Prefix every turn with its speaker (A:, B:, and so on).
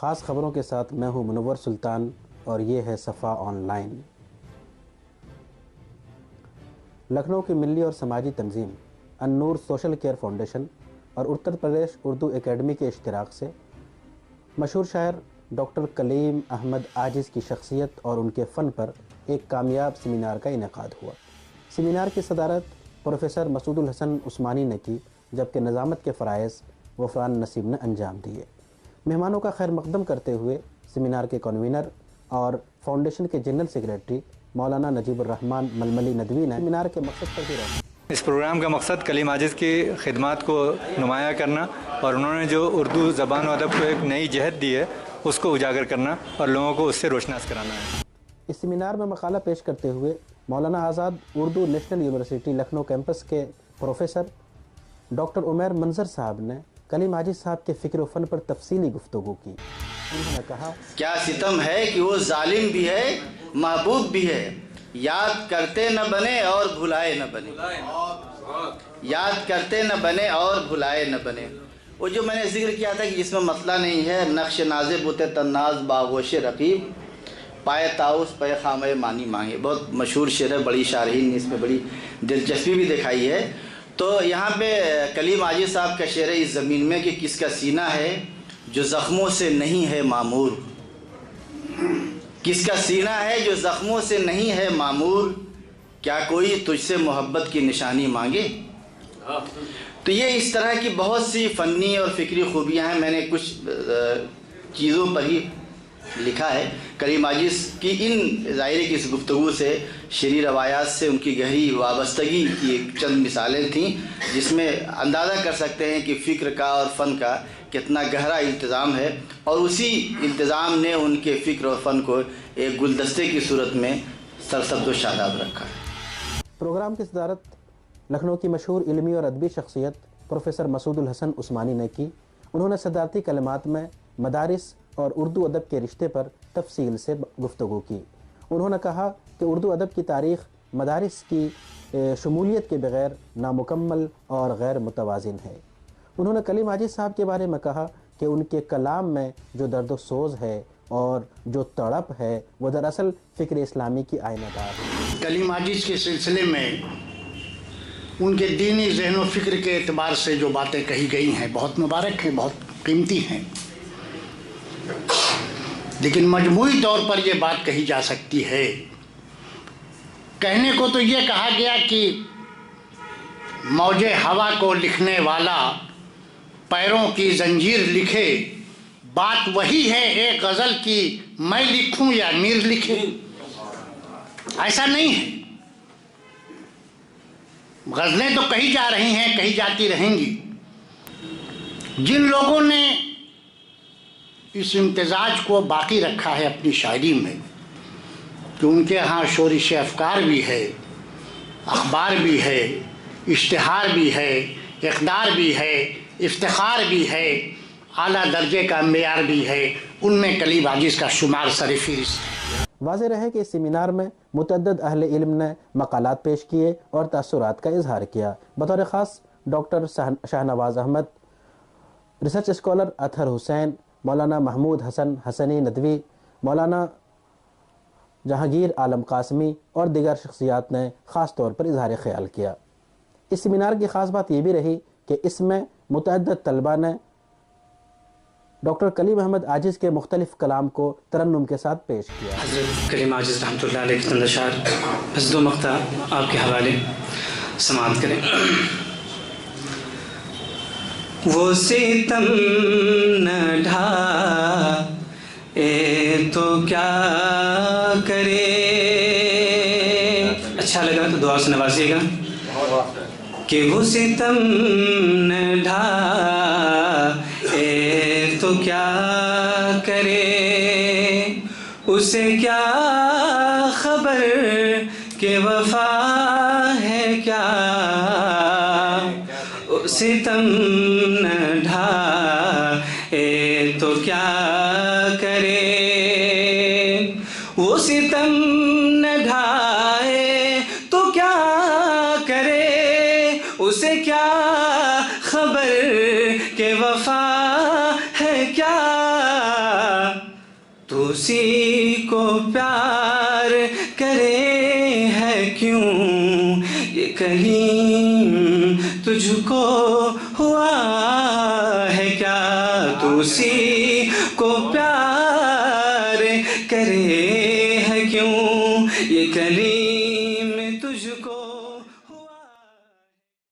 A: خاص خبروں کے ساتھ میں ہوں منور سلطان اور یہ ہے صفا آن لائن۔ لکھنؤ کی ملی اور سماجی تنظیم النور سوشل کیئر فاؤنڈیشن اور اتر پردیش اردو اکیڈمی کے اشتراک سے مشہور شاعر ڈاکٹر کلیم احمد عاجز کی شخصیت اور ان کے فن پر ایک کامیاب سیمینار کا انعقاد ہوا۔ سیمینار کی صدارت پروفیسر مسعود الحسن عثمانی نے کی، جبکہ نظامت کے فرائض غفران نسیم نے انجام دیے۔ مہمانوں کا خیر مقدم کرتے ہوئے سیمینار کے کنوینر اور فاؤنڈیشن کے جنرل سیکریٹری مولانا نجیب الرحمن ململی ندوی نے سیمینار کے مقصد پر بھی رہا۔
B: اس پروگرام کا مقصد کلیم عاجز کی خدمات کو نمایاں کرنا اور انہوں نے جو اردو زبان و ادب کو ایک نئی جہت دی ہے اس کو اجاگر کرنا اور لوگوں کو اس سے روشناس کرانا ہے۔
A: اس سیمینار میں مقالہ پیش کرتے ہوئے Maulana Azad Urdu national university Lucknow campus کے پروفیسر ڈاکٹر عمیر منظر صاحب نے کلیم عاجز صاحب کے فکر و فن پر تفصیلی گفتگو کی۔ انہوں نے کہا،
C: کیا ستم ہے کہ وہ ظالم بھی ہے محبوب بھی ہے، یاد کرتے نہ بنے اور بھلائے نہ بنے، یاد کرتے نہ بنے اور بھلائے نہ بنے۔ وہ جو میں نے ذکر کیا تھا کہ جس میں مسئلہ نہیں ہے، نقش ناز بوتے تناز باغوش رقیب پائے تاؤس پائے خامے مانی مانگے، بہت مشہور شعر ہے، بڑی شارحین نے اس میں بڑی دلچسپی بھی دکھائی ہے۔ تو یہاں پہ کلیم عاجز صاحب کا شعر ہے اس زمین میں کہ کس کا سینہ ہے جو زخموں سے نہیں ہے معمور، کس کا سینہ ہے جو زخموں سے نہیں ہے معمور، کیا کوئی تجھ سے محبت کی نشانی مانگے۔ تو یہ اس طرح کی بہت سی فنی اور فکری خوبیاں ہیں۔ میں نے کچھ چیزوں پر ہی لکھا ہے۔ کلیم عاجز کی ان ظاہری کی اس گفتگو سے، شعری روایات سے ان کی گہری وابستگی کی چند مثالیں تھیں، جس میں اندازہ کر سکتے ہیں کہ فکر کا اور فن کا کتنا گہرا التزام ہے، اور اسی التزام نے ان کے فکر اور فن کو ایک گلدستے کی صورت میں سرسبز و شاداب رکھا ہے۔
A: پروگرام کی صدارت لکھنؤ کی مشہور علمی اور ادبی شخصیت پروفیسر مسعود الحسن عثمانی نے کی۔ انہوں نے صدارتی کلمات میں مدارس اور اردو ادب کے رشتے پر تفصیل سے گفتگو کی۔ انہوں نے کہا کہ اردو ادب کی تاریخ مدارس کی شمولیت کے بغیر نامکمل اور غیر متوازن ہے۔ انہوں نے کلیم عاجز صاحب کے بارے میں کہا کہ ان کے کلام میں جو درد و سوز ہے اور جو تڑپ ہے وہ دراصل فکر اسلامی کی آئینہ دار ہے۔
D: کلیم عاجز کے سلسلے میں ان کے دینی ذہن و فکر کے اعتبار سے جو باتیں کہی گئی ہیں بہت مبارک ہیں، بہت قیمتی ہیں، لیکن مجموعی طور پر یہ بات کہی جا سکتی ہے۔ کہنے کو تو یہ کہا گیا کہ موج ہوا کو لکھنے والا پیروں کی زنجیر لکھے، بات وہی ہے ایک غزل کی میں لکھوں یا میر لکھے۔ ایسا نہیں ہے، غزلیں تو کہی جا رہی ہیں، کہی جاتی رہیں گی۔ جن لوگوں نے اس امتزاج کو باقی رکھا ہے اپنی شاعری میں، کہ ان کے ہاں شورش افکار بھی ہے، اخبار بھی ہے، اشتہار بھی ہے، اقدار بھی ہے، افتخار بھی ہے، اعلیٰ درجے کا معیار بھی ہے، ان میں کلیم عاجز کا شمار سر فہرست ہے۔
A: واضح رہے کہ اس سیمینار میں متعدد اہل علم نے مقالات پیش کیے اور تاثرات کا اظہار کیا۔ بطور خاص doctor Shah Nawaz Ahmad, research scholar اطہر حسین، مولانا محمود حسن حسنی ندوی، مولانا جہانگیر عالم قاسمی اور دیگر شخصیات نے خاص طور پر اظہار خیال کیا۔ اس سیمینار کی خاص بات یہ بھی رہی کہ اس میں متعدد طلباء نے ڈاکٹر کلیم احمد عاجز کے مختلف کلام کو ترنم کے ساتھ پیش کیا۔
E: حضرت کلیم عاجز رحمۃ اللہ علیہ کے چند اشعار بس دو مقطع آپ کے حوالے سماعت کریں۔ وہ ستم نہ ڈھا اے تو کیا کرے، اچھا لگا تو دعا سے نوازیے گا۔ کہ وہ ستم نہ ڈھا اے تو کیا کرے، اسے کیا خبر کہ وفا ہے کیا، ستم نہ ڈھا اے تو کیا کرے، وہ ستم نہ ڈھائے تو کیا کرے، اسے کیا خبر کہ وفا ہے کیا، اسی کو پیار کرے ہے کیوں یہ کلیم تجھ کو ہوا ہے کیا، تو اسی کو پیار